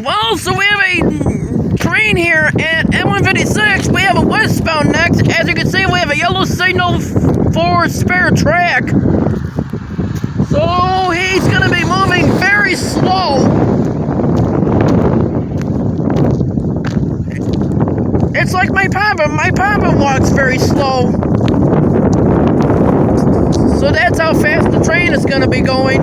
Well, so we have a train here at m156. We have a westbound next. As you can see, we have a yellow signal for spare track. So he's going to be moving very slow. It's like my papa. My papa walks very slow. So that's how fast the train is going to be going.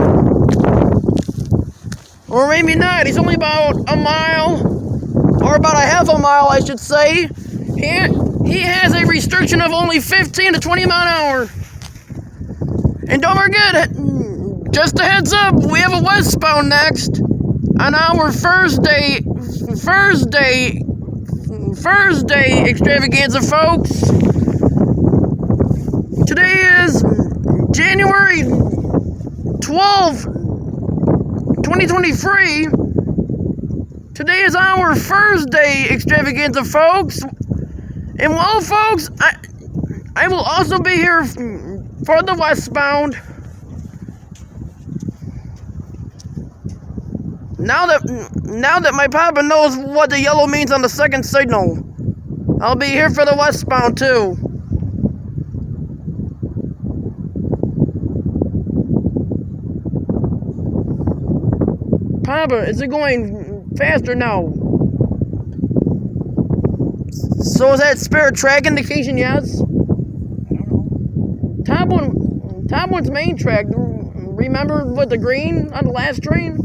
Or maybe not. He's only about a mile, or about a half a mile, I should say. He has a restriction of only 15 to 20 mile an hour. And don't forget, just a heads up, we have a westbound next on our Thursday extravaganza, folks. Today is January 12th, 2023. Today is our Thursday extravaganza, folks. And well, folks, I will also be here for the westbound. Now that my papa knows what the yellow means on the second signal, I'll be here for the westbound too. Papa, is it going faster now? So is that spare track indication yes? Top one's main track. Remember with the green on the last train?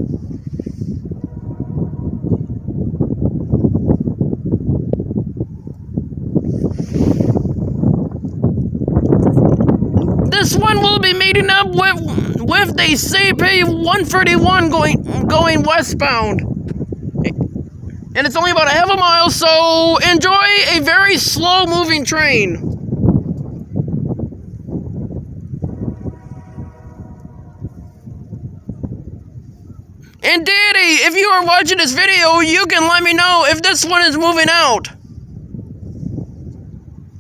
This one will be meeting up with the CP 131 going westbound. And it's only about a half a mile, so enjoy a very slow moving train. And Daddy, if you are watching this video, you can let me know if this one is moving out.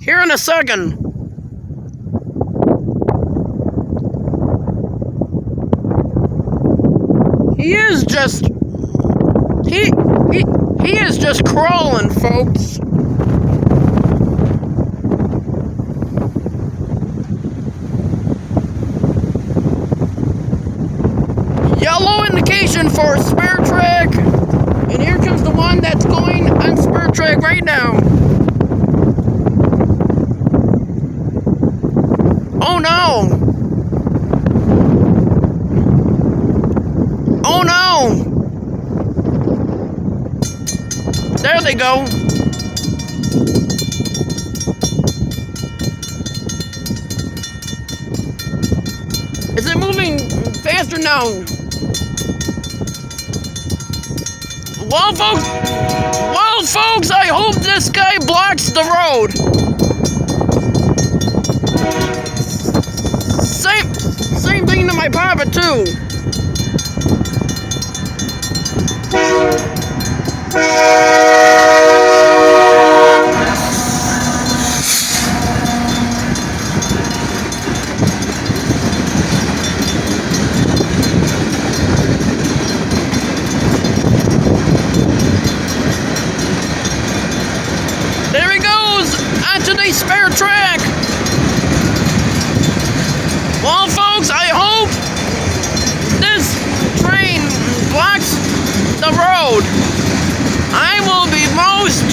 Here in a second. He is just crawling, folks. Yellow indication for spare track. And here comes the one that's going on spare track right now. Oh no! Oh no! There they go. Is it moving faster now? Well, folks, I hope this guy blocks the road. Same thing to my papa too. There he goes onto the spare track. Well, folks, I hope this train blocks the road. I will be most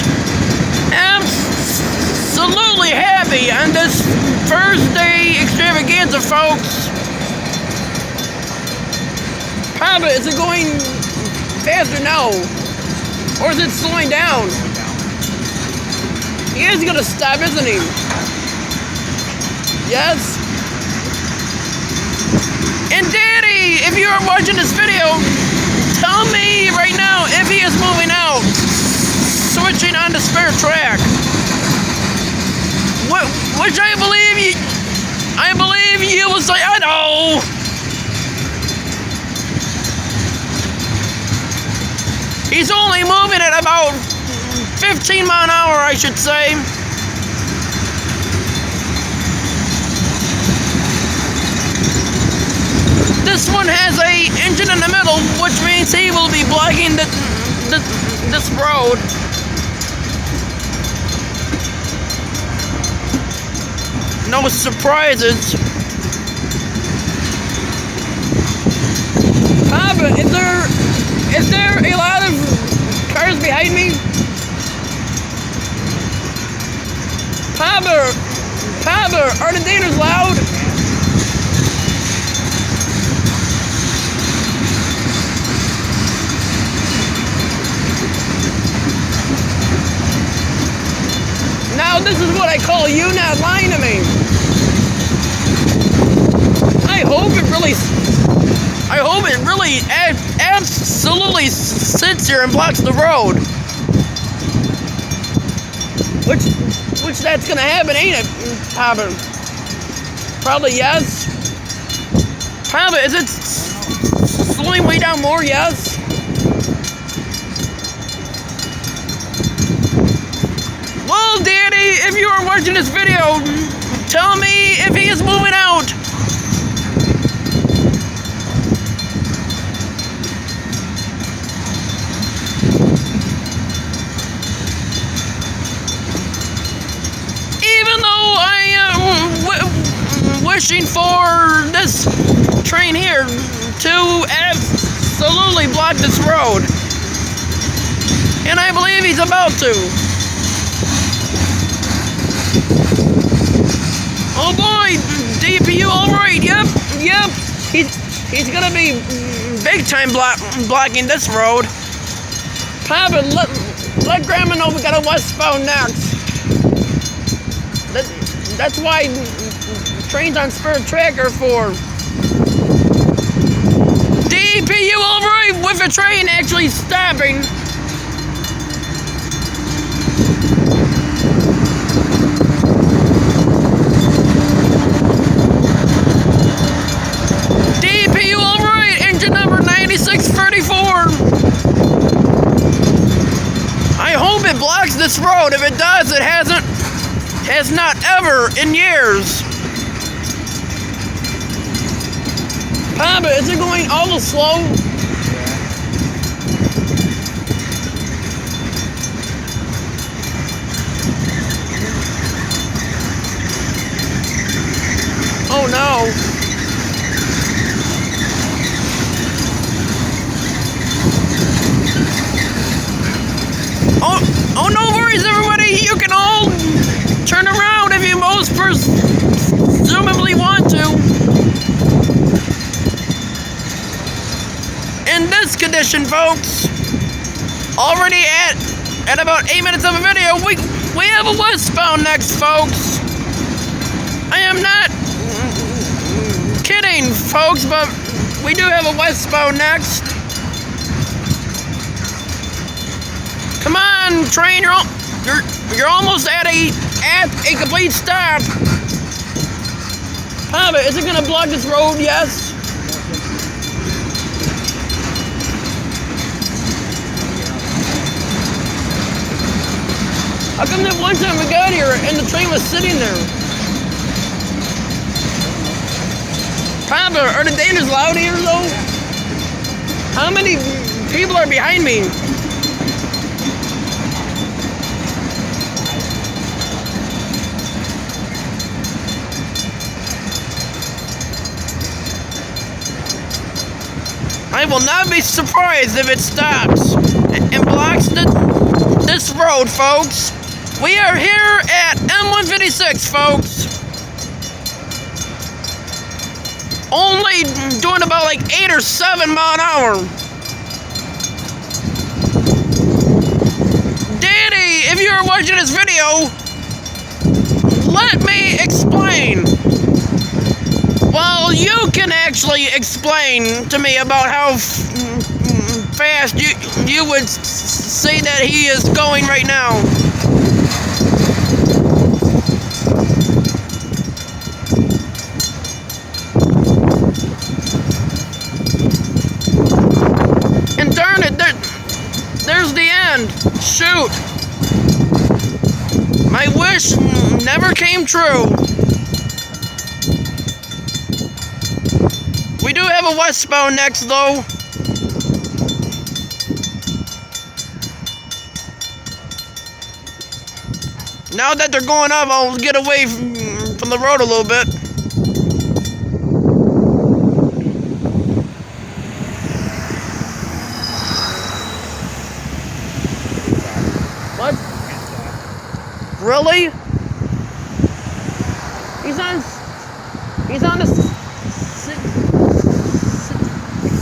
absolutely happy on this Thursday extravaganza, folks. Papa, is it going faster now? Or is it slowing down? He is gonna stop, isn't he? Yes? And Daddy, if you are watching this video, tell me right now if he is moving out, switching on the spare track. Which I believe you will say, I know. He's only moving at about 15 mile an hour, I should say. This one has a engine in the middle, which means he will be blocking this road. No surprises. But is there a lot of cars behind me? Papa, are the daters loud? Now this is what I call you not lying to me. I hope it really absolutely sits here and blocks the road. Which that's gonna happen, ain't it, Papa? Probably yes. Papa, is it slowing way down more? Yes. Well, Daddy, if you are watching this video, tell me if he is moving out. Wishing for this train here to absolutely block this road. And I believe he's about to. Oh boy, DPU alright, yep. He's gonna be big time blocking this road. Papa, let Grandma know we got a westbound next. That's why trains on spur track are for. DPU alright with a train actually stopping. DPU alright, engine number 9634. I hope it blocks this road. If it does, it has not ever in years. Papa, is it going awful slow? Oh no. Oh no worries, everybody. You can all turn around if you most presumably want to. In this condition, folks, already at about 8 minutes of a video, we have a westbound next, folks. I am not kidding, folks, but we do have a westbound next. Come on, train, you're almost at a complete stop. Papa, is it gonna block this road? Yes. How come that one time we got here and the train was sitting there? Papa, are the daters loud here though? How many people are behind me? I will not be surprised if it stops and blocks this road, folks. We are here at m156, folks. Only doing about like 8 or 7 miles an hour. Daddy, if you are watching this video, let me explain. Well, you can actually explain to me about how fast you would say that he is going right now. And darn it, there's the end. Shoot. My wish never came true. We do have a westbound next, though. Now that they're going up, I'll get away from the road a little bit. What? Really? He's on a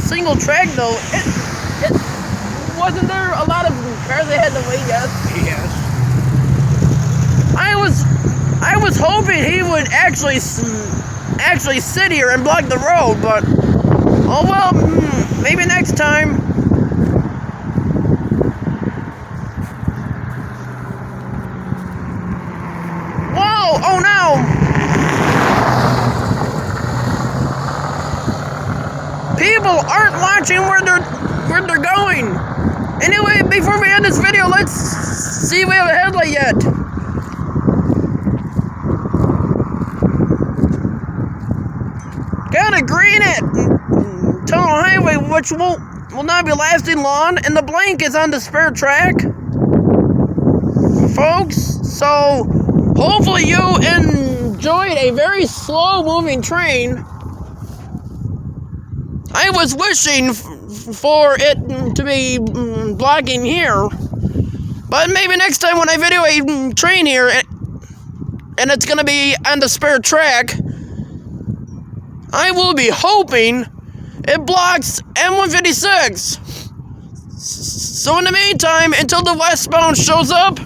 single track though. It wasn't there a lot of cars they had to wait? Yes. I was hoping he would actually sit here and block the road, but oh well, maybe next time. Whoa! Oh no! People aren't watching where they're going. Anyway, before we end this video, let's see if we have a headlight yet. Got a green at Tunnel Highway, which will not be lasting long, and the blank is on the spare track, folks. So hopefully you enjoyed a very slow-moving train. I was wishing for it to be blocking here, but maybe next time when I video a train here and it's gonna be on the spare track, I will be hoping it blocks m156. So in the meantime, until the westbound shows up,